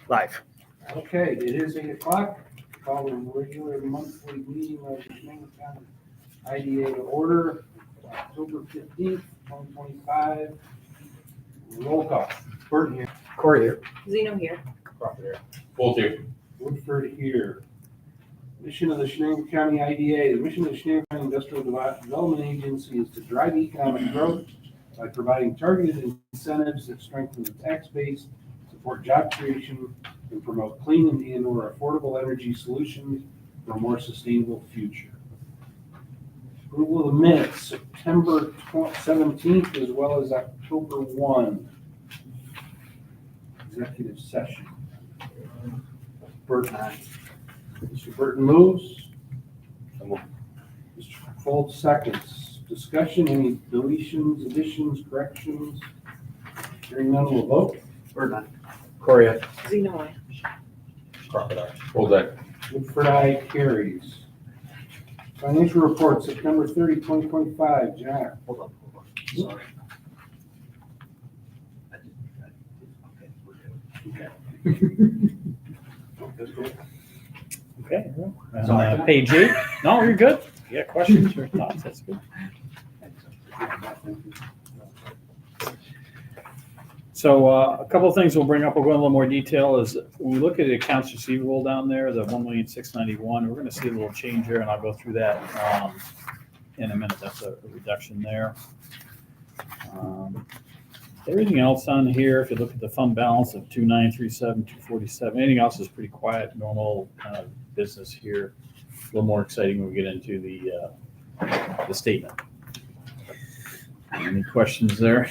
Live. Okay, it is 8 o'clock. Call the regular monthly meeting of the Shenango County IDA to order, October 15th, 2025. Roll call. Burton here. Corey here. Zeno here. Crawford here. Both here. Woodford here. Mission of the Shenango County IDA. The mission of the Shenango County Industrial Development Agency is to drive economic growth by providing targeted incentives that strengthen the tax base, support job creation, and promote clean and/or affordable energy solutions for a more sustainable future. Approval of the minutes, September 17th as well as October 1. Executive session. Burton. Mr. Burton moves. Mr. Fold seconds. Discussion, any deletions, additions, corrections? Hearing none, we'll vote. Burton. Corey here. Zeno I. Crocodile. Both there. Woodford, aye, carries. Financial report, September 30, 2025. Jack. Hold on. Sorry. Okay. Page 8. No, you're good. You got questions or thoughts? That's good. So a couple of things we'll bring up. We'll go in a little more detail. Is when we look at the accounts receivable down there, the 1,691,000, we're going to see a little change there, and I'll go through that in a minute. That's a reduction there. Everything else on here, if you look at the fund balance of 2,937, 247, anything else is pretty quiet, normal kind of business here. A little more exciting when we get into the statement. Any questions there?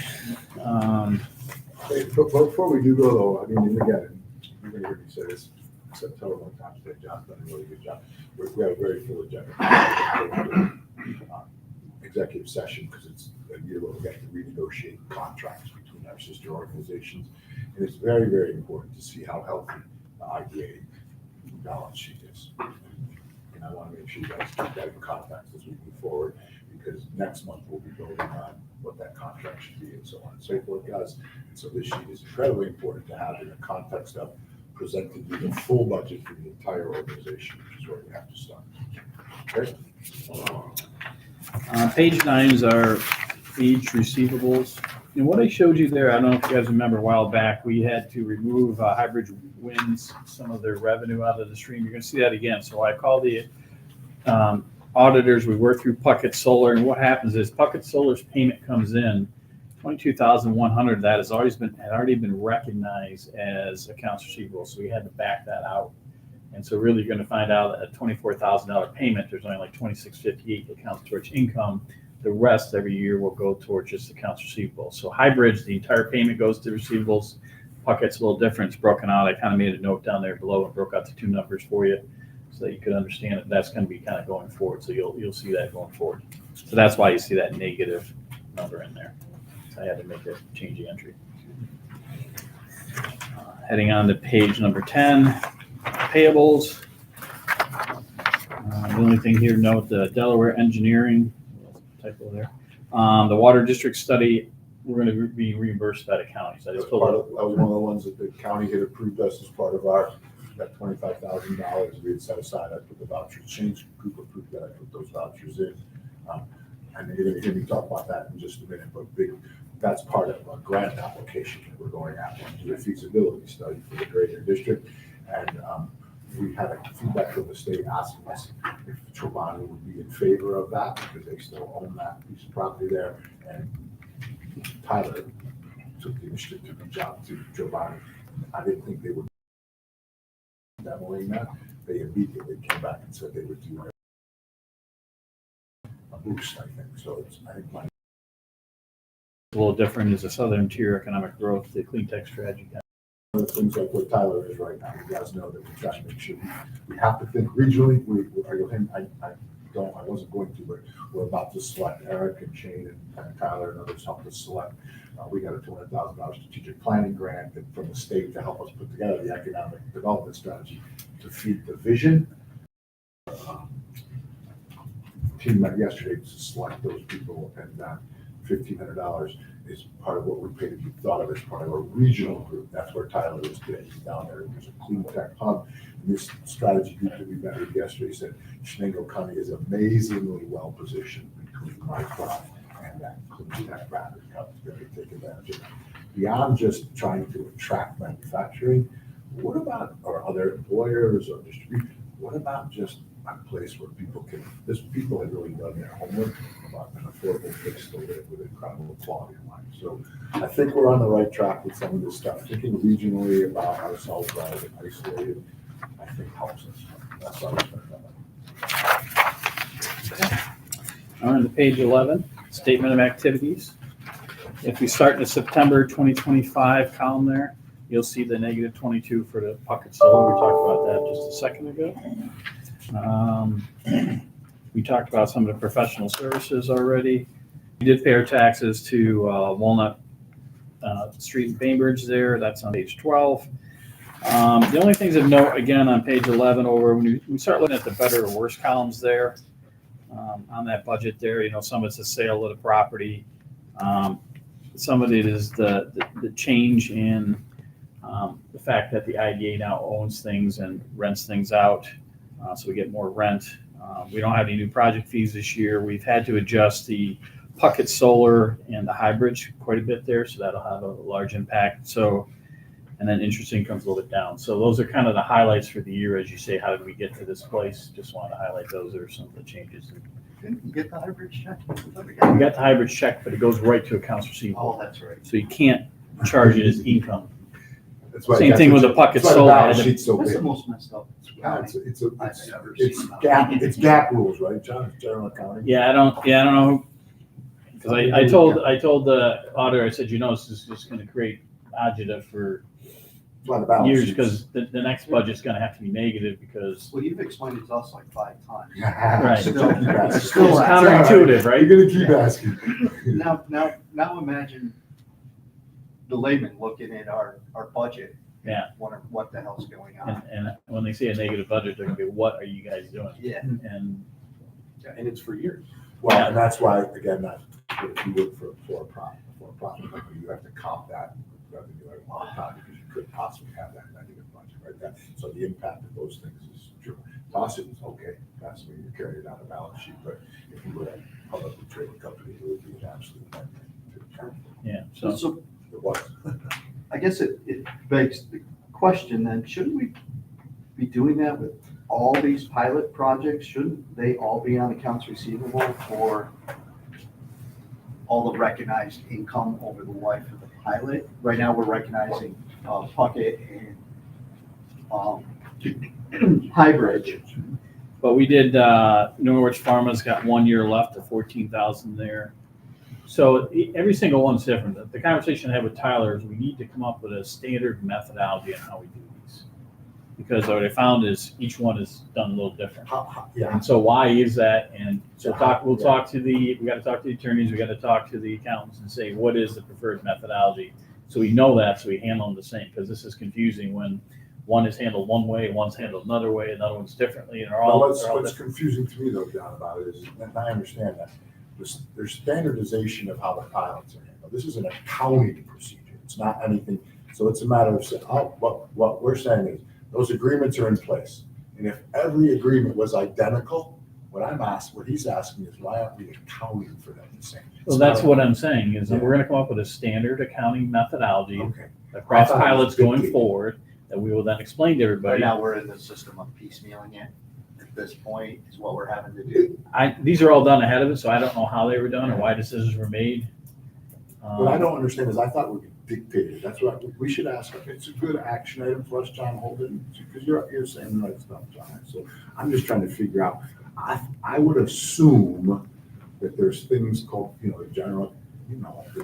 Hey, before we do go though, I mean, again, you're gonna hear me say this, except tell one time today, John's done a really good job. We have a very full agenda. Executive session, because it's a year where we have to renegotiate contracts between our sister organizations. And it's very, very important to see how healthy the IDA balance sheet is. And I want to make sure you guys keep that in context as we move forward, because next month we'll be voting on what that contract should be and so on and so forth, guys. And so this sheet is incredibly important to have in the context of presenting you the full budget for the entire organization, which is where we have to start. Okay? Page 9 is our aged receivables. And what I showed you there, I don't know if you guys remember a while back, we had to remove Hybrid Winds, some of their revenue out of the stream. You're going to see that again. So I call the auditors, we work through Puckett Solar, and what happens is Puckett Solar's payment comes in, 22,100 that had already been recognized as accounts receivable, so we had to back that out. And so really you're going to find out that a $24,000 payment, there's only like $2,658 that counts towards income. The rest every year will go towards just accounts receivable. So hybrids, the entire payment goes to receivables. Puckett's a little different, it's broken out. I kind of made a note down there below and broke out the two numbers for you so that you could understand it. That's going to be kind of going forward. So you'll see that going forward. So that's why you see that negative number in there. So I had to make a change the entry. Heading on to page number 10. Payables. The only thing here to note, the Delaware Engineering, typo there. The Water District study, we're going to be reimbursed by the county. So That was one of the ones that the county had approved us as part of our, that $25,000 we had set aside. I put the voucher change group approved that. I put those vouchers in. And you're going to hear me talk about that in just a minute, but that's part of a grant application that we're going after to do a feasibility study for the greater district. And we had a feedback from the state asking us if Chobani would be in favor of that because they still own that piece of property there. And Tyler took the initiative to reach out to Chobani. I didn't think they would demoing that. They immediately came back and said they would do a boost, I think. So it's, I think a little different is the Southern Tier Economic Growth, the Clean Tech Strategy. one of the things like what Tyler is right now. You guys know that we try to make sure we have to think regionally. I wasn't going to, but we're about to select Eric and Shane and Tyler and others help us select. We got a $200,000 strategic planning grant from the state to help us put together the economic development strategy to feed the vision. Team met yesterday to select those people, and $1,500 is part of what we paid to be thought of as part of a regional group. That's where Tyler is today. He's down there. There's a clean tech hub. And this strategy group that we met with yesterday said Shenango County is amazingly well positioned between Mycroft and that clean tech rapid hub to take advantage of that. Beyond just trying to attract manufacturing, what about our other employers or distributors? What about just a place where people have really done their homework about an affordable place to live with incredible quality of life. So I think we're on the right track with some of this stuff. Thinking regionally about ourselves rather than isolated, I think helps us. That's what I'm On to page 11, statement of activities. If we start in the September 2025 column there, you'll see the negative 22 for the Puckett Solar. We talked about that just a second ago. We talked about some of the professional services already. We did pay our taxes to Walnut Street in Bainbridge there. That's on page 12. The only things of note, again, on page 11 over, when we start looking at the better or worse columns there, on that budget there, some of it's the sale of the property. Some of it is the change in the fact that the IDA now owns things and rents things out. So we get more rent. We don't have any new project fees this year. We've had to adjust the Puckett Solar and the hybrids quite a bit there, so that'll have a large impact. So, and then interest income's a little bit down. So those are kind of the highlights for the year, as you say, how did we get to this place? Just wanted to highlight those are some of the changes. Didn't you get the hybrid check? We got the hybrid check, but it goes right to accounts receivable. Oh, that's right. So you can't charge it as income. That's why Same thing with the Puckett that's why the Solar. balance sheet's so That's the big. most messed up. Yeah, it's I've ever it's seen. gap rules, right, John? It's general accounting. Yeah, I don't know. Because I told the auditor, I said, this is just going to create agita for It's why the balance years sheet's- because the next budget's going to have to be negative because Well, you've explained it to us like 5 times. Right. Still keep asking. it's counterintuitive, right? You're gonna keep asking. Now imagine the layman looking at our budget. Yeah. Wondering what the hell's going on. And when they say a negative budget, they're going to be, what are you guys doing? Yeah. And And it's for years. Well, and that's why, again, if you work for a profit company, you have to comp that revenue at a long time because you couldn't possibly have that negative budget, right? So the impact of those things is true. Toss it is okay, that's when you carry it on a balance sheet, but if you were a publicly traded company, it would be an absolute nightmare. yeah, So It was. I guess it begs the question then, shouldn't we be doing that with all these pilot projects? Shouldn't they all be on accounts receivable for all the recognized income over the life of the pilot? Right now, we're recognizing Puckett and Hybrid. but we did, Norwich Pharma's got 1 year left of 14,000 there. So every single one's different. The conversation I had with Tyler is we need to come up with a standard methodology on how we do these. Because what I found is each one is done a little different. Yeah. And so why is that? And so we got to talk to the attorneys, we got to talk to the accountants and say, what is the preferred methodology? So we know that, so we handle them the same, because this is confusing when one is handled one way, one's handled another way, another one's differently, and they're all What's different. confusing to me though, John, about it is, and I understand that, there's standardization of how the pilots are handled. This is an accounting procedure. It's not anything. So it's a matter of saying, what we're saying is those agreements are in place. And if every agreement was identical, what he's asking is why aren't we accounting for them the same? So that's what I'm saying, is that we're gonna come up with a standard accounting methodology Okay. across I thought it was pilots big going key. forward, that we will then explain to Right everybody. now, we're in the system of piecemealing it. At this point, is what we're having to do. These are all done ahead of it, so I don't know how they were done or why decisions were made. What I don't understand is I thought we dictated. That's what we should ask. It's a good action item for us, John Holden, because you're saying the right stuff, John. So I'm just trying to figure out. I would assume that there's things called, the general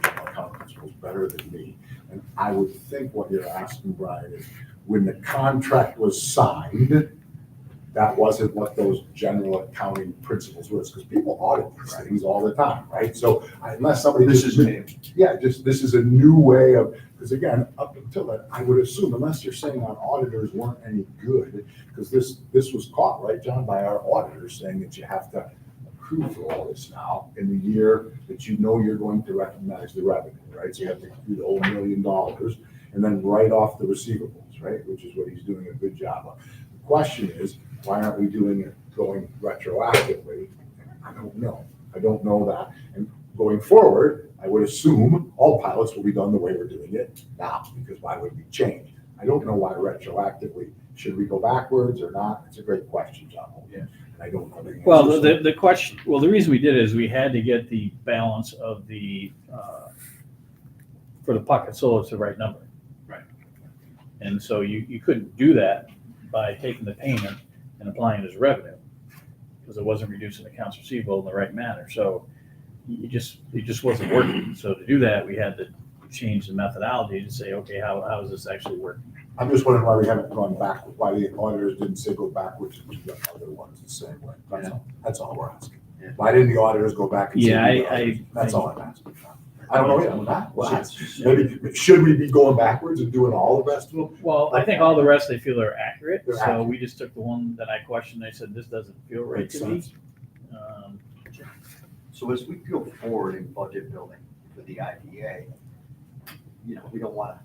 account principles better than me. And I would think what you're asking, Brian, is when the contract was signed, that wasn't what those general accounting principles was, because people audit these things all the time, right? So unless somebody This just is new. Yeah, this is a new way of, because again, up until then, I would assume, unless you're saying our auditors weren't any good, because this was caught, right, John, by our auditors saying that you have to accrue for all this now in the year that you know you're going to recognize the revenue, right? So you have to accrue the whole $1 million and then write off the receivables, right? Which is what he's doing a good job of. The question is, why aren't we doing it going retroactively? I don't know. I don't know that. And going forward, I would assume all pilots will be done the way we're doing it now, because why would we change? I don't know why retroactively. Should we go backwards or not? It's a great question, John. Yeah. And I don't know the answer. Well, the question, well, the reason we did it is we had to get the balance of the, for the pocket solar to the right number. Right. And so you couldn't do that by taking the payment and applying it as revenue, because it wasn't reducing accounts receivable in the right manner. So it just wasn't working. So to do that, we had to change the methodology to say, okay, how is this actually working? I'm just wondering why we haven't gone back, why the auditors didn't say go backwards and do the other ones the same way. That's all we're asking. Yeah. Why didn't the auditors go back and say? Yeah, do the others? That's all I'm asking. I don't know yet. I'm not. Well, Yeah. maybe, should we be going backwards and doing all the rest of them? Well, I think all the rest, they feel are accurate. They're So accurate. we just took the one that I questioned. I said, this doesn't feel right Makes to me. sense. So as we go forward in budget building for the IDA, we don't want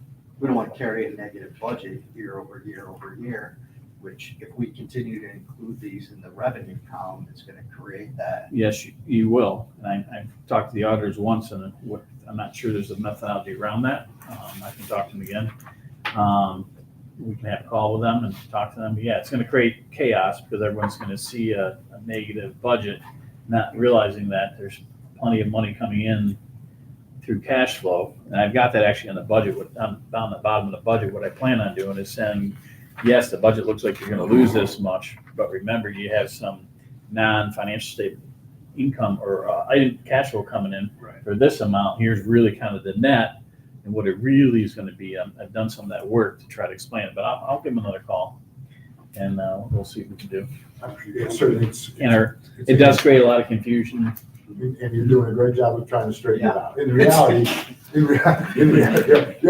to carry a negative budget year over year over year, which if we continue to include these in the revenue column, it's going to create that. Yes, you will. And I've talked to the auditors once, and I'm not sure there's a methodology around that. I can talk to them again. We can have a call with them and talk to them. But yeah, it's going to create chaos because everyone's going to see a negative budget, not realizing that there's plenty of money coming in through cash flow. And I've got that actually on the budget, down the bottom of the budget. What I plan on doing is saying, yes, the budget looks like you're going to lose this much, but remember you have some non-financial statement income or cash flow coming in Right. for this amount. Here's really kind of the net and what it really is going to be. I've done some of that work to try to explain it, but I'll give them another call and we'll see what we can do. It certainly, It does create a lot of confusion. and you're doing a great job of trying to straighten it Yeah. out. In reality,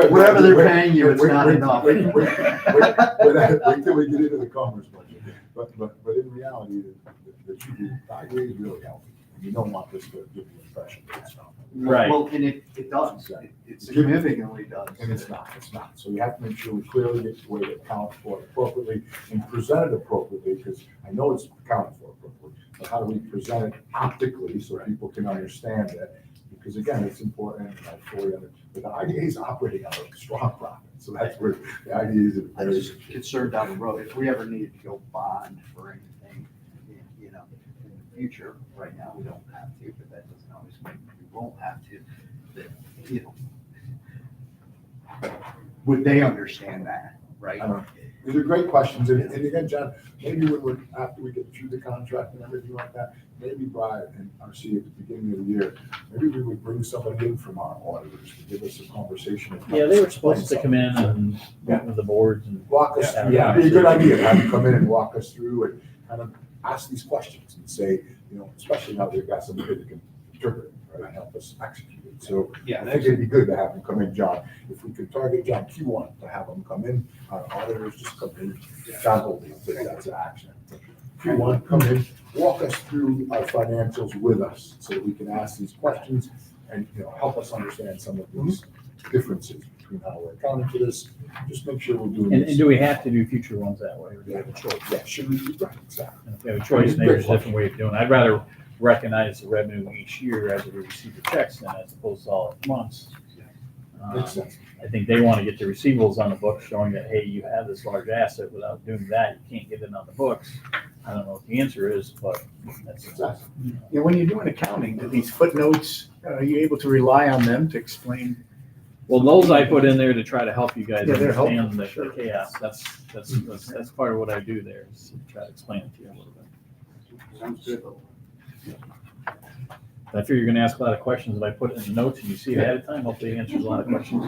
Whatever they're paying you, it's not enough. Wait till we get into the commerce budget. But in reality, the idea is really healthy. And you don't want this to give the impression that it's not. Right. Well, and it does. It significantly does. And it's not. So you have to make sure we clearly get the way to account for it appropriately and present it appropriately, because I know it's accounted for appropriately. But how do we present it optically so people can understand it? Because again, it's important, and I fully understand, but the IDA is operating on a strong profit. So that's where the IDA is. I'm just concerned down the road, if we ever need to go bond for anything, in the future, right now, we don't have to, but that doesn't always mean we won't have to, would they understand that, right? I don't know. These are great questions, and again, John, maybe after we get through the contract and everything like that, maybe Brian and RC at the beginning of the year, maybe we would bring somebody in from our auditors to give us a conversation. and Yeah, they were supposed to come in something. and meet with the boards and. Walk us Yeah. through, yeah, it'd be a good idea, have them come in and walk us through and kind of ask these questions and say, especially now they've got somebody that can interpret, right, and help us execute it. So Yeah, I think it'd be good to have them come in, John. If we could target John Q1 to have them come in, our auditors just come in, John will take that to action. Q1, come in, walk us through our financials with us so that we can ask these questions and, help us understand some of these differences between how we're accounting for this. Just make sure we're doing And this. do we have to do future ones that way, or do we have a choice? Yeah, should we be right, exactly. And if we have a choice, maybe there's a different way of doing it. I'd rather recognize the revenue each year as we receive the checks than as opposed to all at once. Makes sense. I think they want to get the receivables on the books showing that, hey, you have this large asset. Without doing that, you can't get it on the books. I don't know what the answer is, but that's. Exactly. Yeah, when you're doing accounting, do these footnotes, are you able to rely on them to explain? Well, those I put in there to try to help you guys Yeah, they're understand helpful, the chaos. That's part of what I do there, is to try to explain it to you a little bit. Sounds good. I figure you're gonna ask a lot of questions. If I put it in the notes and you see it ahead of time, hopefully it answers a lot of questions.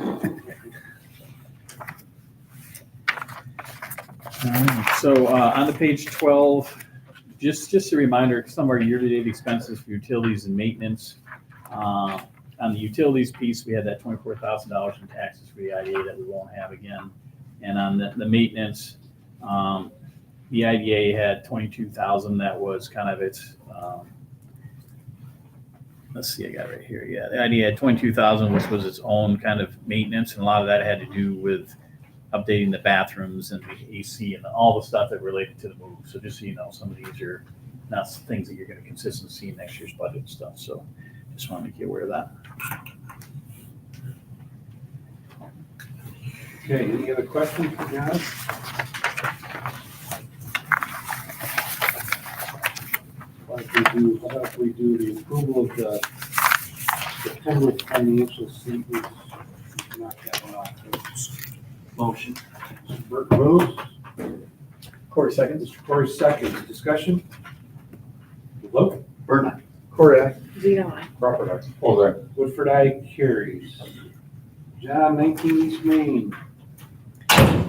So on to page 12, just a reminder, some of our year-to-date expenses for utilities and maintenance. On the utilities piece, we had that $24,000 in taxes for the IDA that we won't have again. And on the maintenance, the IDA had $22,000 that was kind of its let's see, I got it right here. Yeah, the idea had 22,000, which was its own kind of maintenance, and a lot of that had to do with updating the bathrooms and the AC and all the stuff that related to the move. So just so you know, some of these are not things that you're going to consistently see in next year's budget and stuff. So just want to make you aware of that. Okay, any other questions for John? How about if we do the approval of the September financial statements? Knock that one off. Motion. Mr. Burke moves. Corey seconds. Mr. Corey seconds. Discussion? Vote. Bird eye. Corey, aye. Zeno, I. Crawford, aye. Bozak. Woodford, aye, carries. John, 19 East Main.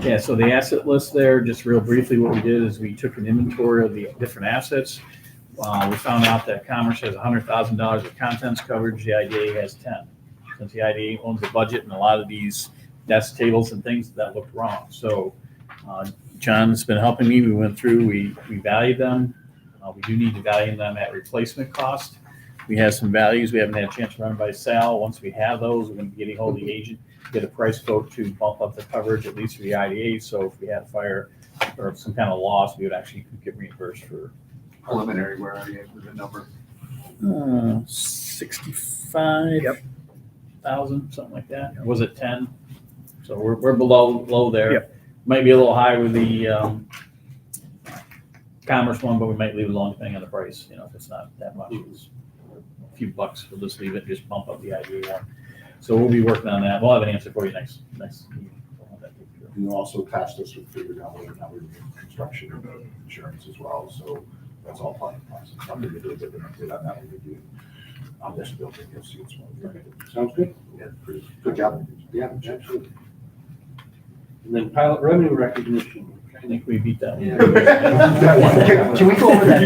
Yeah, so the asset list there, just real briefly, what we did is we took an inventory of the different assets. We found out that Commerce has $100,000 of contents coverage, the IDA has 10. Since the IDA owns the budget and a lot of these desk tables and things, that looked wrong. So John's been helping me. We went through, we valued them. We do need to value them at replacement cost. We have some values. We haven't had a chance to run by Sal. Once we have those, we're going to be getting hold of the agent, get a price quote to bump up the coverage, at least for the IDA. So if we had a fire or some kind of loss, we would actually get reimbursed for Preliminary, where are you with the number? 65,000, something like that. Or was it 10? So we're below there. Yep. Might be a little high with the Commerce one, but we might leave it alone depending on the price. You know, if it's not that much, it's a few bucks. We'll just leave it, just bump up the IDA one. So we'll be working on that. We'll have an answer for you next meeting. We'll have that taken care of. You also tasked us with figuring out whether or not we're doing construction insurance as well, so that's all part of the process. I'm gonna do a different update on that when we do on this building, you'll see it's one of the. Sounds good? Yeah, pretty Good job. Yeah, absolutely. And then pilot revenue recognition. I think we beat that one. Can we go over that?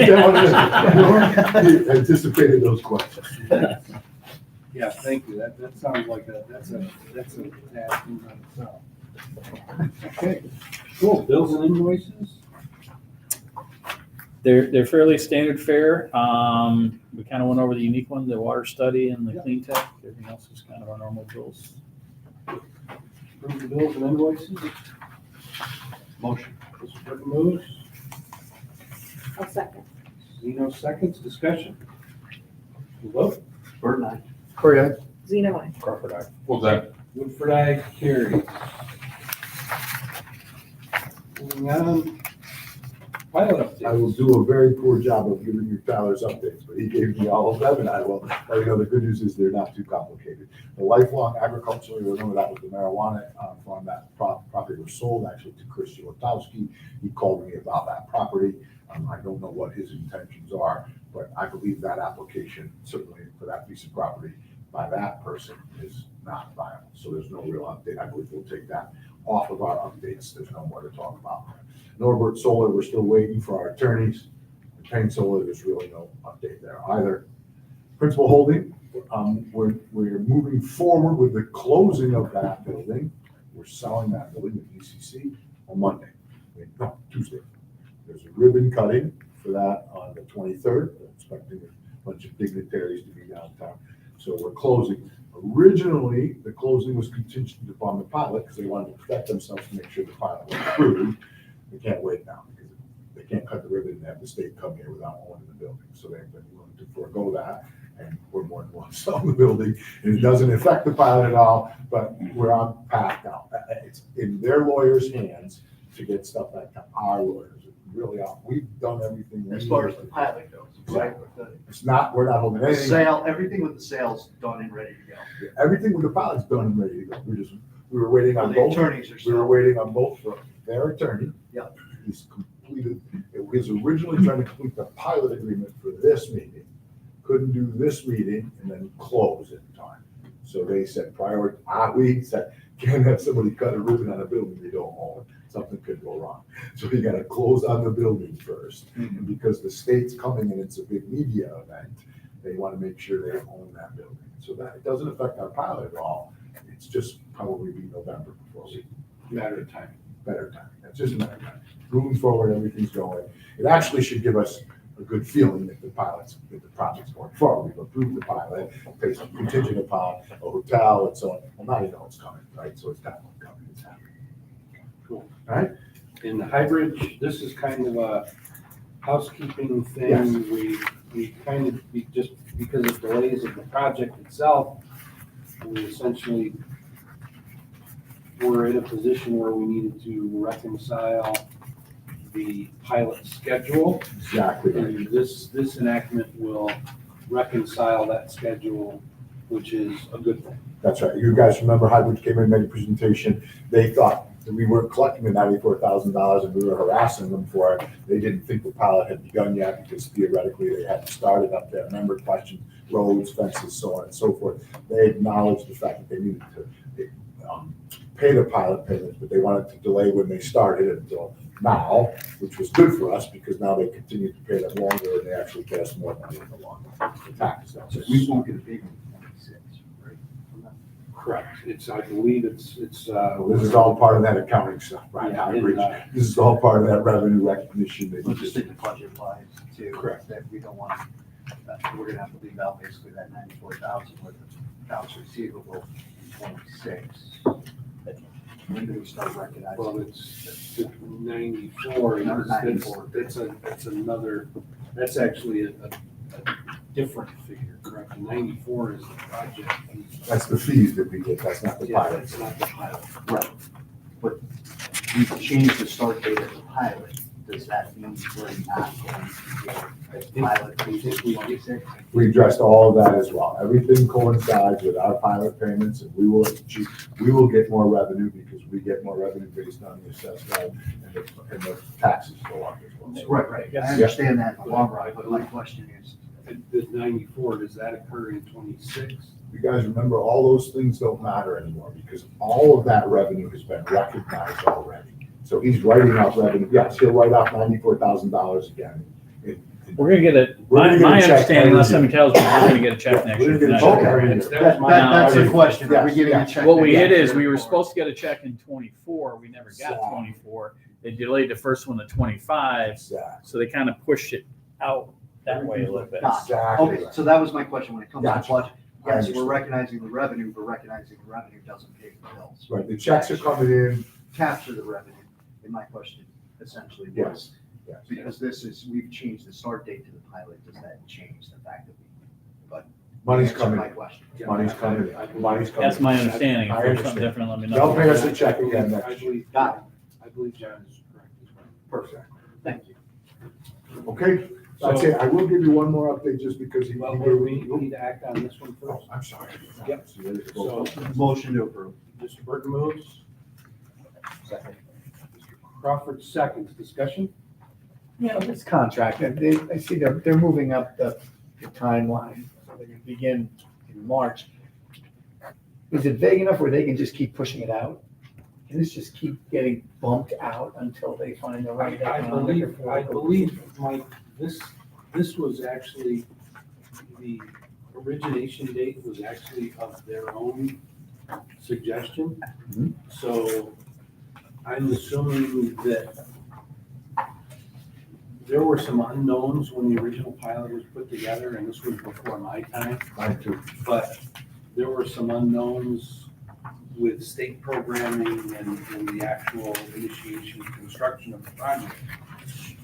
Anticipated those questions. Yeah, thank you. That sounds like that's a task in and of itself. Okay, cool. Bills and invoices? They're fairly standard fare. We kind of went over the unique one, the water study and the clean tech. Everything else is kind of our normal bills. Approve the bills and invoices. Motion. Mr. Burke moves. I'll second. Zeno seconds. Discussion. Vote. Bird eye. Corey, aye. Zeno, I. Crawford, aye. Bozak. Woodford, aye, carries. Moving on. Pilot updates. I will do a very poor job of giving you Tyler's updates, but he gave me all of them, and I will let you know, the good news is they're not too complicated. The lifelong agricultural, you remember that was the marijuana farm, that property was sold actually to Chris Jolotowski. He called me about that property. I don't know what his intentions are, but I believe that application, certainly for that piece of property, by that person is not viable. So there's no real update. I believe we'll take that off of our updates. There's no more to talk about. Norbert Solar, we're still waiting for our attorneys. Payne Solar, there's really no update there either. Principal Holding, we're moving forward with the closing of that building. We're selling that building with DCC on Monday. No, Tuesday. There's a ribbon cutting for that on the 23rd. We're expecting a bunch of dignitaries to be downtown. So we're closing. Originally, the closing was contingent upon the pilot because they wanted to protect themselves to make sure the pilot was approved. They can't wait now because they can't cut the ribbon and have the state come here without owning the building. So they've been willing to forego that, and we're more than willing to sell the building. And it doesn't affect the pilot at all, but we're on path now. It's in their lawyers' hands to get stuff like that. Our lawyers really are. We've done everything. As far as the pilot goes, right? It's not, we're not holding The anything. sale, everything with the sale's done and ready to go. Everything with the pilot's done and ready to go. We were waiting on The both. attorneys are We were still. waiting on both from their attorney. Yeah. He's completed, it was originally trying to complete the pilot agreement for this meeting. Couldn't do this meeting and then close in time. So they said we said, can't have somebody cut a ribbon on a building they don't own. Something could go wrong. So we gotta close on the building first. And because the state's coming and it's a big media event, they wanna make sure they own that building. So that it doesn't affect our pilot at all. It's just probably be November before we, Matter of time. better time. It's just a matter of time. Moving forward, everything's going. It actually should give us a good feeling that the project's going forward. We've approved the pilot, based on contingent upon a hotel and so on. Well, now you know it's coming, right? So it's definitely coming, it's happening. Cool. All right? In the hybrid, this is kind of a housekeeping thing. Yes. We kind of, just because of delays of the project itself, we essentially were in a position where we needed to reconcile the pilot schedule. Exactly right. And this enactment will reconcile that schedule, which is a good thing. That's right. You guys remember Highbridge came in, made a presentation. They thought that we weren't collecting the $94,000 and we were harassing them for it. They didn't think the pilot had begun yet because theoretically they hadn't started up there. Remember, questions, roads, fences, so on and so forth. They acknowledged the fact that they needed to pay the pilot payments, but they wanted to delay when they started until now, which was good for us because now they continue to pay them longer and they actually pay us more money in the long run. The tax. So we won't get a big one in 26, right? Correct. I believe it's. This is all part of that accounting stuff, right? Yeah, Highbridge. and, This is all part of that revenue recognition that We'll you just just. think the budget wise too. Correct. That we don't want, we're gonna have to leave out basically that 94,000 worth of accounts receivable in 26. When do we start recognizing? Well, it's 94. Number 94. That's another, that's actually a different figure, correct? 94 is the project fee. That's the fees that we get, that's not the Yeah, pilot. that's not the pilot. Right, but we've changed the start date of the pilot. Does that mean we're not going to get a pilot in 26? We addressed all of that as well. Everything coincides with our pilot payments and we will get more revenue because we get more revenue based on the assessed value and the taxes go up as well. So Right, I understand that in the long run, but my question is, The 94, does that occur in 26? You guys remember, all those things don't matter anymore because all of that revenue has been recognized already. So he's writing off revenue. Yes, he'll write off $94,000 again. We're gonna get a, We're gonna my get a check understanding, unless every somebody tells me, we're gonna get a check next We're year. gonna get a for check that. every year. that's the question, are we Yes, getting a yes. check? What we next did is, year we were or- supposed to get a check in 24, we never got 24. They delayed the first one to 25, Exactly. so they kind of pushed it out that way a little bit. Exactly. Okay, so that was my question when it comes to Gotcha. budget. I Yes, we're understand. recognizing the revenue, but recognizing the revenue doesn't pay the bills. Right, the checks are coming in. Capture the revenue, and my question essentially was, Yes, yes. because we've changed the start date to the pilot, does that change the fact that we? Money's Answer coming My in. question. Money's coming in. Money's coming in. That's my understanding. I If there's something understand. different, let me They'll pay know. us a check again I next year. believe, Got I believe John is correct as well. Perfect. Thank you. Okay, that's it. I will give you one more update just because he. Well, we need to act on this one Oh, first. I'm sorry. Yep. So there's a So, vote. Motion to approve. Mr. Burton moves, Second. Mr. Crawford seconds. Discussion? Yeah, this contract, I see they're moving up the timeline. So they're gonna begin in March. Is it vague enough where they can just keep pushing it out? Can this just keep getting bumped out until they find the right I economic? believe, Mike, this was actually, the origination date was actually of their own suggestion. Mhm. So I'm assuming that there were some unknowns when the original pilot was put together, and this was before my time. Mine too. But there were some unknowns with state programming and the actual initiation and construction of the project.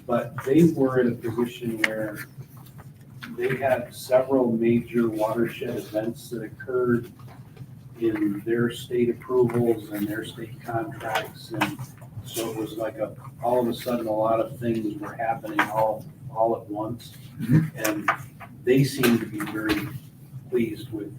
But they were in a position where they had several major watershed events that occurred in their state approvals and their state contracts. And so it was like all of a sudden, a lot of things were happening all at once. And they seemed to be very pleased with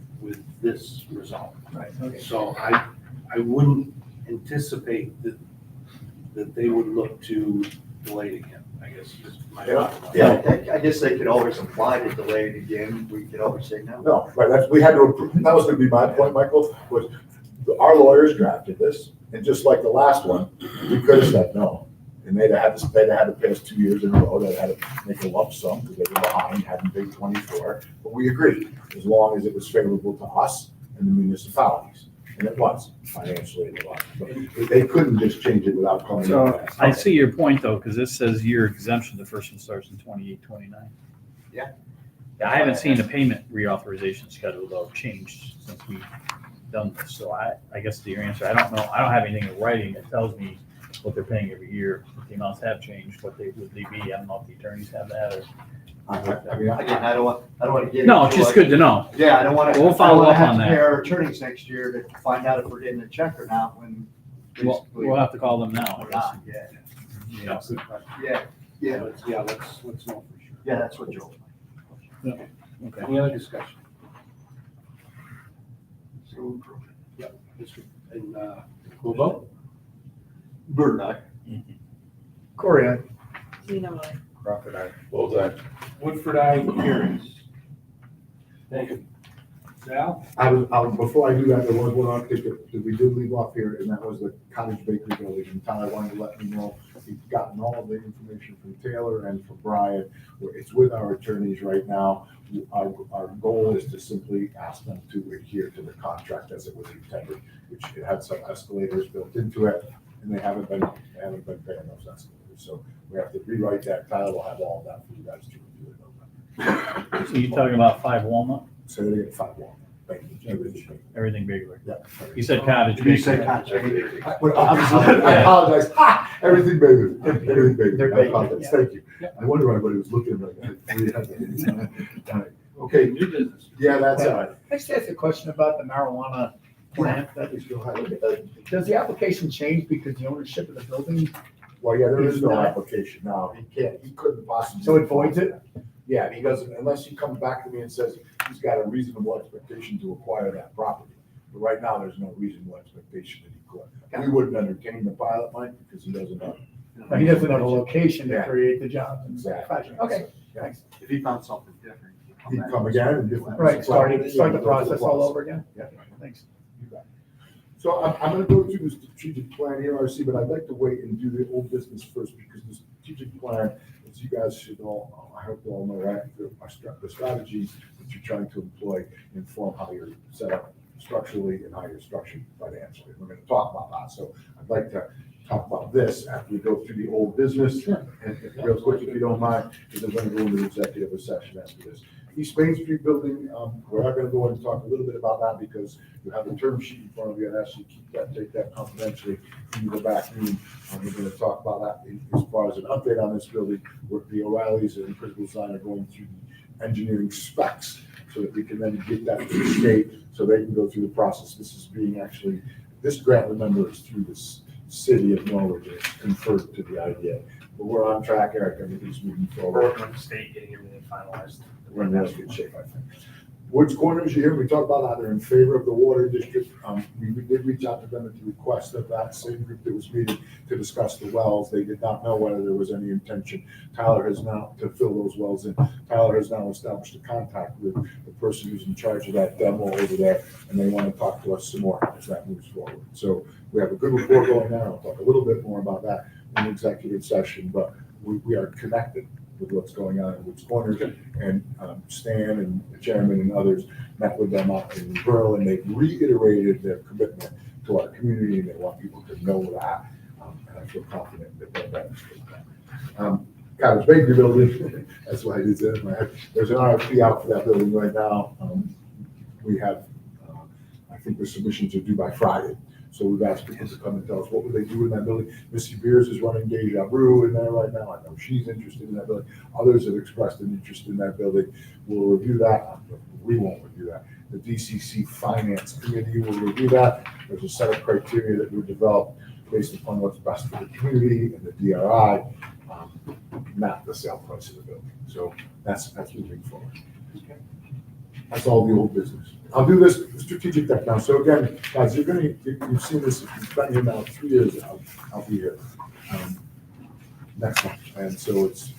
this result. Right, okay. So I wouldn't anticipate that they would look to delay it again, I guess is my thought. Yeah, I guess they could always apply to delay it again, we could always say no. No, right, we had to approve, that was gonna be my point, Michael, was our lawyers drafted this, and just like the last one, we could have said no. And they'd have had to pay us 2 years in a row, they'd had to make a lump sum, because they were behind, hadn't paid 24, but we agreed, as long as it was favorable to us and the municipalities. And it was financially a lot, but they couldn't just change it without coming. So in. I see your point though, because this says year exemption, the first one starts in 28, 29. Yeah. Yeah, I haven't seen the payment reauthorization schedule though change since we've done this, so I guess to your answer, I don't know, I don't have anything in writing that tells me what they're paying every year, if the amounts have changed, what would they be, I don't know if the attorneys have that or. I mean, Again, I don't want to get. No, into, it's just like- good to know. Yeah, I don't want to. We'll follow up on that. Pay our attorneys next year to find out if we're getting a check or not when. We'll have to call them now, I We're guess. not, yeah, Yeah. yeah, Let's know for sure. yeah, that's what Joel. Okay. Any other discussion? So, And, we'll vote? Bird eye. Corey, aye. Zeno, aye. Crawford, aye. Bullseye. Woodford, aye, carries. Thank you. Sal? Before I do that, there was one article that we did leave off here, and that was the Cottage Bakery building, and Tyler wanted to let me know, he's gotten all of the information from Taylor and from Brian, it's with our attorneys right now. Our goal is to simply ask them to adhere to the contract as it was intended, which it had some escalators built into it, and they haven't been paying those escalators, so we have to rewrite that. Tyler will have all of that for you guys to review it. So you're talking about 5 Walnut, So they get 5 1. everything bigger. Yeah. You said cottage You say bakery. Cottage Bakery. I apologize. Ha! Everything baby. Everything baby. They're I baby, apologize. yeah. Thank you. I wonder why everybody was looking like that. Okay, New business. yeah, that's all right. I just asked a question about the marijuana plant. Does the application change because the ownership of the building, Well, yeah, there is no Not- application now. He couldn't possibly. so it voids it? Yeah, he doesn't, unless he comes back to me and says he's got a reasonable expectation to acquire that property. But right now, there's no reasonable expectation that he could. We wouldn't entertain the pilot, Mike, because he doesn't know. He doesn't have a location to Yeah. create the job. Exactly. Gotcha. Okay, Yeah. thanks. If he found something different. He'd come again and different. Right, start the process all over again? Yeah. Thanks. You bet. So I'm gonna go through the strategic plan here, RC, but I'd like to wait and do the old business first, because the strategic plan, as you guys should all, I hope you all know, right? The strategies that you're trying to employ inform how you're set up structurally and how you're structured financially. We're gonna talk about that, so I'd like to talk about this after we go through the old business. And real quick, if you don't mind, because I'm gonna go into executive session after this. East Main Street building, we're not gonna go in and talk a little bit about that because you have the term sheet in front of you, and ask you to keep that, take that confidentially in the back room. We're gonna talk about that as far as an update on this building, where the O'Reillys and Principal Design are going through the engineering specs, so that we can then get that to the state, so they can go through the process. This is being actually, this grant, remember, is through this city of Norwich, and it's conferred to the IDA. But we're on track, Eric, everything's moving forward. Working with the state, getting everything finalized. We're in really good shape, I think. Woods Corners, you hear me talk about how they're in favor of the water district. We did reach out to them at the request of that same group that was meeting to discuss the wells. They did not know whether there was any intention. Tyler has now, to fill those wells in, Tyler has now established a contact with the person who's in charge of that demo over there, and they want to talk to us some more as that moves forward. So we have a good report going now. I'll talk a little bit more about that in executive session, but we are connected with what's going on in Woods Corners. And Stan and the chairman and others met with them out in Pearl, and they've reiterated their commitment to our community, and they want people to know that. And I feel confident that they'll demonstrate that. Cottage Bakery building, that's why I did that in my head. There's an RFP out for that building right now. We have, I think the submissions are due by Friday. So we've asked people to come and tell us what would they do in that building. Missy Beers is running Deja Brew in there right now. I know she's interested in that building. Others have expressed an interest in that building. We'll review that. We won't review that. The DCC Finance Committee will review that. There's a set of criteria that were developed based upon what's best for the community and the DRI, not the sale price of the building. So that's moving forward. That's all the old business. I'll do this strategic deck now. So again, guys, you've seen this, you've been here now 3 years. I'll be here next month. And so it's,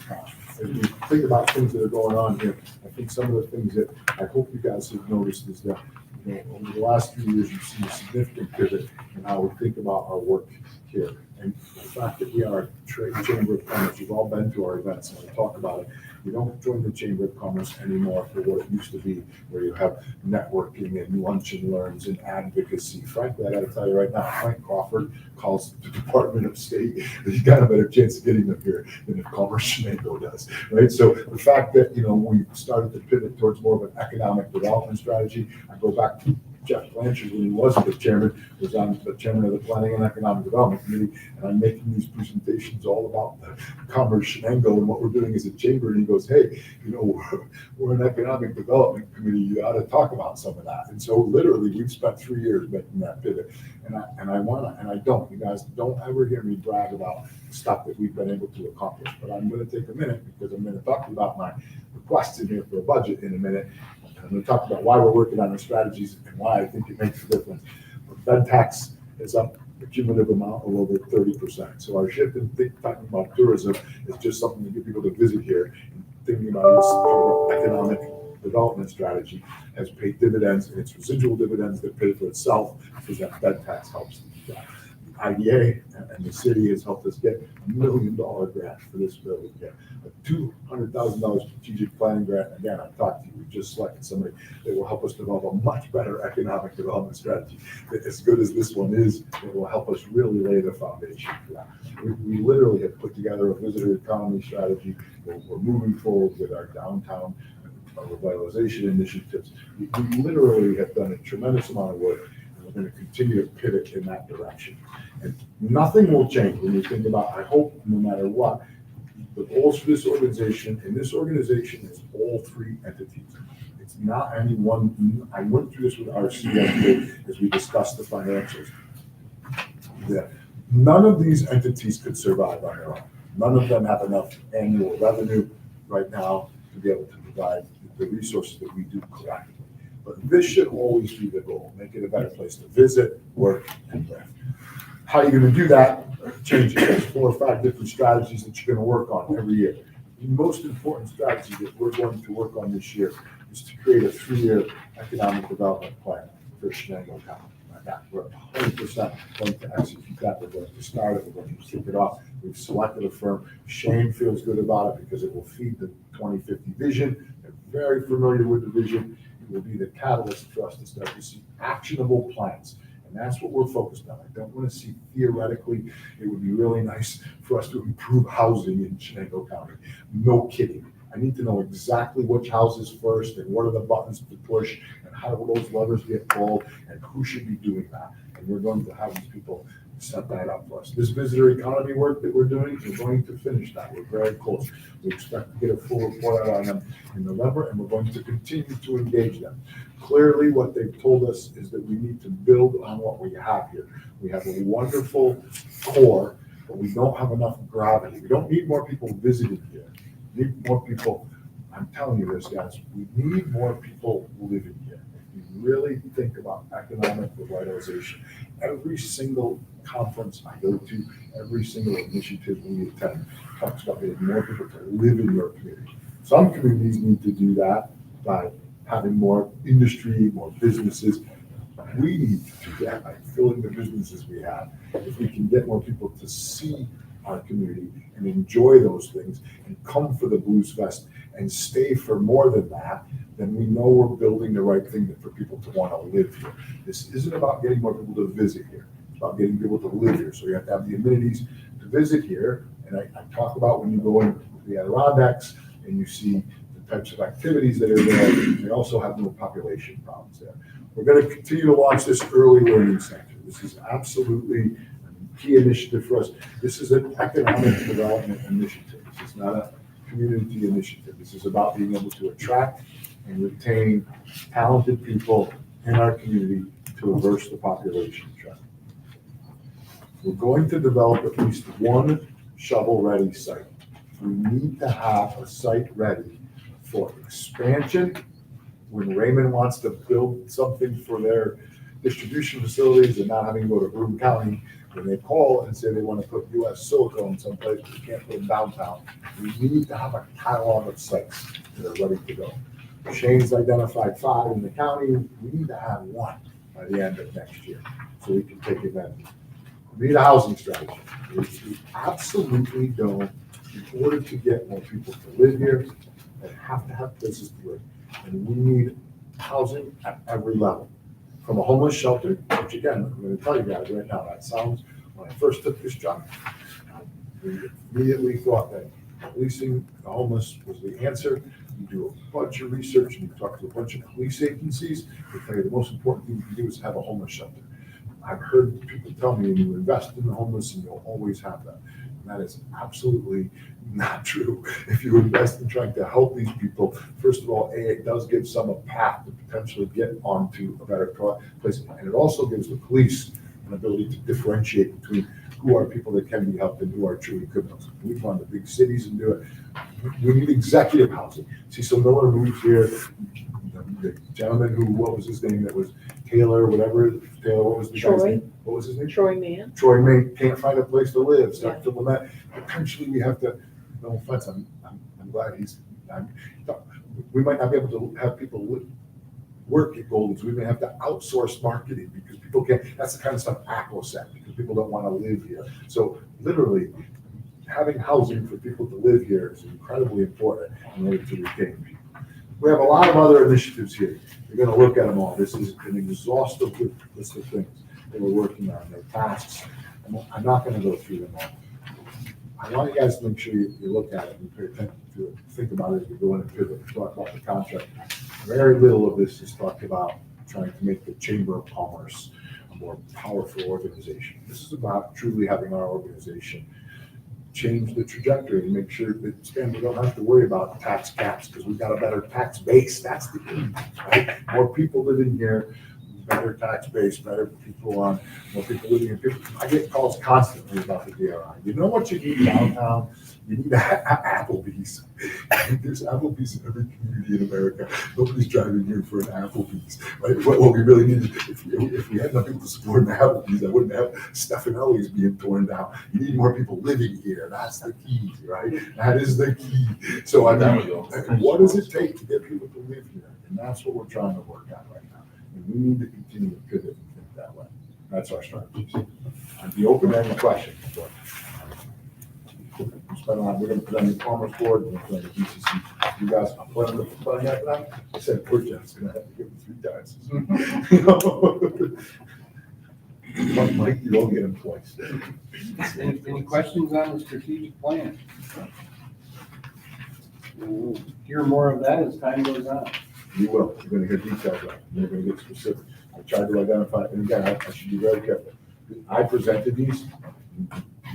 as we think about things that are going on here, I think some of the things that I hope you guys have noticed is that, over the last few years, you've seen a significant pivot in how we think about our work here. And the fact that we are a trade chamber of commerce, you've all been to our events and we talk about it. You don't join the Chamber of Commerce anymore for what it used to be, where you have networking and lunch and learns and advocacy. Frankly, I gotta tell you right now, Frank Crawford calls the Department of State, he's got a better chance of getting them here than if Commerce Shenango does, right? So the fact that, we started to pivot towards more of an economic development strategy, I go back to Jeff Blanchard, when he wasn't the chairman, was on the chairman of the Planning and Economic Development Committee, and I'm making these presentations all about the Commerce Shenango and what we're doing as a chamber, and he goes, hey, we're an economic development committee, you ought to talk about some of that. And so literally, we've spent 3 years making that pivot, and I wanna, and I don't, you guys don't ever hear me brag about stuff that we've been able to accomplish, but I'm gonna take a minute, because I'm gonna talk about my requests in here for a budget in a minute. I'm going to talk about why we're working on our strategies and why I think it makes a difference. The bed tax is up a cumulative amount of over 30%. So our shift in talking about tourism is just something to get people to visit here. And thinking about this kind of economic development strategy has paid dividends, and it's residual dividends that pay for itself, because that bed tax helps. IDA and the city has helped us get $1 million grant for this building. A $200,000 strategic planning grant. Again, I talked to you, we just selected somebody that will help us develop a much better economic development strategy. As good as this one is, it will help us really lay the foundation for that. We literally have put together a visitor economy strategy. We're moving forward with our downtown revitalization initiatives. We literally have done a tremendous amount of work. We're going to continue to pivot in that direction. And nothing will change when you think about, I hope, no matter what, the goals for this organization, and this organization is all three entities. It's not any one. I went through this with our CFO as we discussed the financials. That none of these entities could survive on their own. None of them have enough annual revenue right now to be able to provide the resources that we do collectively. But this should always be the goal, make it a better place to visit, work, and live. How are you going to do that? Change it. There's 4 or 5 different strategies that you're going to work on every year. The most important strategy that we're going to work on this year is to create a 3-year economic development plan for Shenango County. We're 100% going to execute that. We're going to start it. We're going to kick it off. We've selected a firm. Shane feels good about it because it will feed the 2050 vision. They're very familiar with the vision. It will be the catalyst for us to start to see actionable plans. And that's what we're focused on. I don't want to see theoretically. It would be really nice for us to improve housing in Shenango County. No kidding. I need to know exactly which houses first and what are the buttons to push and how will those levers get pulled and who should be doing that. And we're going to have these people set that up for us. This visitor economy work that we're doing, we're going to finish that. We're very close. We expect to get a full report out on them in November, and we're going to continue to engage them. Clearly, what they've told us is that we need to build on what we have here. We have a wonderful core, but we don't have enough gravity. We don't need more people visiting here. We need more people. I'm telling you this, guys. We need more people living here. If you really think about economic revitalization, every single conference I go to, every single initiative we attend talks about getting more people to live in your community. Some communities need to do that by having more industry, more businesses. We need to do that by filling the businesses we have. If we can get more people to see our community and enjoy those things and come for the Blues Fest and stay for more than that, then we know we're building the right thing for people to want to live here. This isn't about getting more people to visit here. It's about getting people to live here. So you have to have the amenities to visit here. And I talk about when you go in the Adirondacks and you see the types of activities that are there, they also have no population problems there. We're going to continue to launch this early learning center. This is absolutely a key initiative for us. This is an economic development initiative. This is not a community initiative. This is about being able to attract and retain talented people in our community to reverse the population trend. We're going to develop at least one shovel-ready site. We need to have a site ready for expansion. When Raymond wants to build something for their distribution facilities and not having to go to Broome County, when they call and say they want to put US silicone someplace, but they can't put them downtown, we need to have a catalog of sites that are ready to go. Shane's identified 5 in the county. We need to have 1 by the end of next year so we can take advantage. We need a housing strategy. We absolutely don't, in order to get more people to live here, they have to have places to live. And we need housing at every level. From a homeless shelter, which again, I'm gonna tell you guys right now, that sounds, when I first took this job, we immediately thought that policing the homeless was the answer. You do a bunch of research and you talk to a bunch of police agencies, they tell you the most important thing you can do is have a homeless shelter. I've heard people tell me, you invest in the homeless and you'll always have that. And that is absolutely not true. If you invest in trying to help these people, first of all, it does give some a path to potentially get onto a better place. And it also gives the police an ability to differentiate between who are people that can be helped and who are truly criminals. We run the big cities and do it. We need executive housing. Cecil Miller moved here. The gentleman who, what was his name? That was Taylor, whatever. Taylor, what was the guy's Troy. name? What was his name? Troy Mann. Troy May can't find a place to live. Start Yeah. filling that. Potentially, we have to. No offense. I'm glad he's. We might not be able to have people work at Golden's. We may have to outsource marketing because people can't. That's the kind of stuff Apple said because people don't want to live here. So literally, having housing for people to live here is incredibly important in order to retain people. We have a lot of other initiatives here. You're going to look at them all. This is an exhaustive list of things that we're working on, their tasks. I'm not going to go through them all. I want you guys to make sure you look at it and pay attention to it, think about it as we go in and pivot, talk about the contract. Very little of this is talked about trying to make the Chamber of Commerce a more powerful organization. This is about truly having our organization change the trajectory and make sure that, again, we don't have to worry about tax caps because we've got a better tax base. That's the key, right? More people living here, better tax base, better people on, more people living here. I get calls constantly about the DRI. You know what you need downtown? You need Applebee's. There's Applebee's in every community in America. Nobody's driving here for an Applebee's, right? What we really need is, if we had enough people to support an Applebee's, I wouldn't have Stefanelli's being torn down. You need more people living here. That's the key, right? That is the key. So I mean, what does it take to get people to live here? And that's what we're trying to work on right now. And we need to continue to pivot and think that way. That's our strategy. I'd be open to any questions. We're going to put on the Commerce Board, we're going to put on the DCC. You guys, I'm putting that down. I said, poor Jeff's going to have to give him 3 times. Mike, you don't get him twice. Any questions on the strategic plan? We'll hear more of that as time goes on. You will. You're going to get details on it. You're going to get specific. I tried to identify, and again, I should be very careful. I presented these.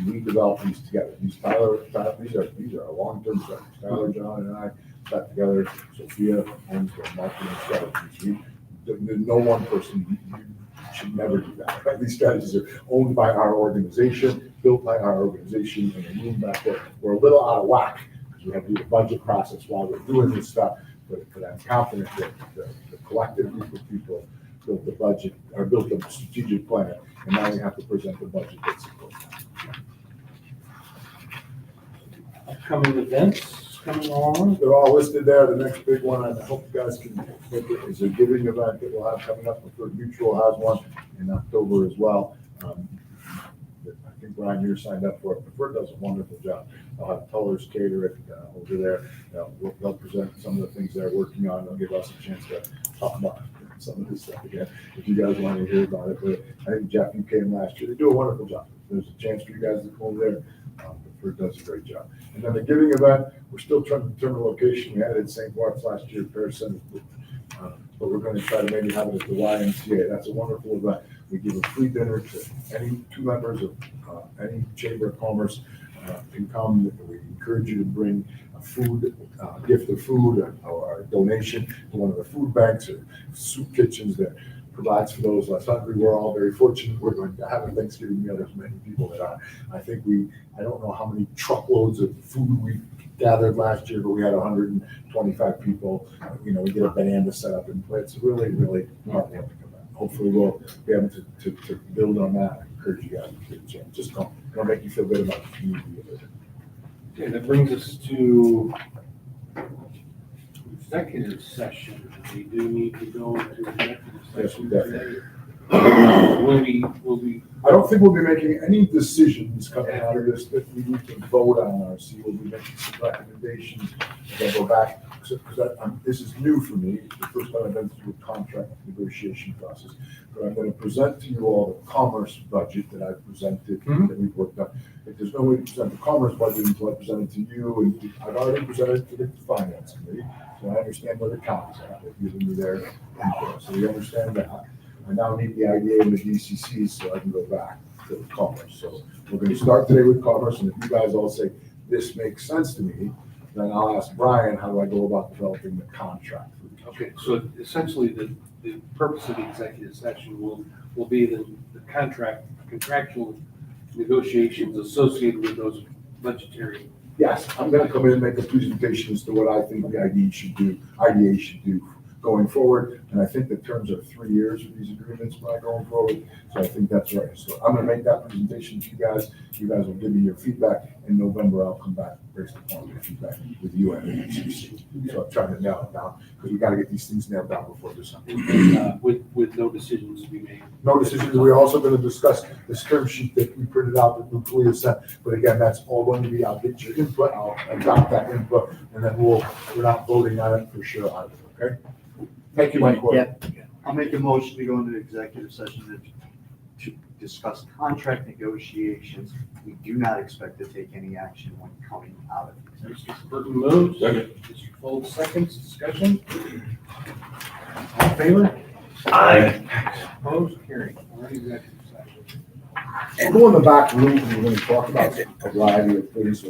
We developed these together. These these are a long-term strategies. Tyler, John, and I sat together. Sophia owns the marketing strategies. There's no one person. You should never do that. Right? These strategies are owned by our organization, built by our organization, and the room back there. We're a little out of whack because we have to do the budget process while we're doing this stuff. But I'm confident that the collective group of people built the budget or built the strategic plan, and now we have to present the budget that supports that. Upcoming events coming along. They're all listed there. The next big one, I hope you guys can make it, is a giving event that we'll have coming up. Preferred Mutual has one in October as well. I think Brian, you're signed up for it. Preferred does a wonderful job. I'll have Tullers cater it over there. They'll present some of the things they're working on. They'll give us a chance to talk about some of this stuff again, if you guys want to hear about it. But I think Jeff, you came last year. They do a wonderful job. There's a chance for you guys to come over there. Preferred does a great job. And then the giving event, we're still trying to determine the location. We had it in St. Bart's last year, Paris Center. But we're going to try to maybe have it at the YMCA. That's a wonderful event. We give a free dinner to any 2 members of any Chamber of Commerce can come. We encourage you to bring a food, gift of food or a donation to one of the food banks or soup kitchens that provides for those less hungry. We're all very fortunate. We're going to have a Thanksgiving meal. There's many people that are. I think I don't know how many truckloads of food we gathered last year, but we had 125 people. We get a band to set up and play. It's really, really heartwarming event. Hopefully we'll be able to build on that. I encourage you guys to get a chance. Just come. It'll make you feel good about the community of it. Okay, that brings us to executive session. We do need to go into executive Yes, we session definitely. today. will be, I don't think we'll be making any decisions coming out of this that we need to vote on, RC. We'll be making some recommendations. As I go back, because this is new for me, the first time I've been through a contract negotiation process. But I'm gonna present to you all the commerce budget that I've presented, that we've worked on. If there's no way to present the commerce budget until I present it to you, and I've already presented it to the finance committee, so I understand where the county's at, they've given me their input, so we understand that. I now need the IDA and the DCCs so I can go back to commerce. So we're gonna start today with commerce, and if you guys all say, this makes sense to me, then I'll ask Brian, how do I go about developing the contract? okay, so essentially the purpose of the executive session will be the contractual negotiations associated with those budgetary. Yes, I'm gonna come in and make a presentation as to what I think the IDA should do going forward. And I think the terms are 3 years for these agreements by going forward. So I think that's right. So I'm gonna make that presentation to you guys. You guys will give me your feedback. In November, I'll come back based upon your feedback with you and the NCC. So I'm trying to nail it down because we gotta get these things nailed down before December. With no decisions to be made. No decisions. We're also gonna discuss this term sheet that we printed out that Kalia sent. But again, that's all going to be, I'll get your input, I'll adopt that input, and then we're not voting on it for sure either, okay? Thank you, Mike. Yeah. I'll make a motion to go into executive session to discuss contract negotiations. We do not expect to take any action when coming out of executive. Mr. Burton moves. Second. Mr. Folds seconds. Discussion. All in favor? Aye. Opposed? Carried. All right, executive session. We'll go in the back room and we're gonna talk about a variety of things.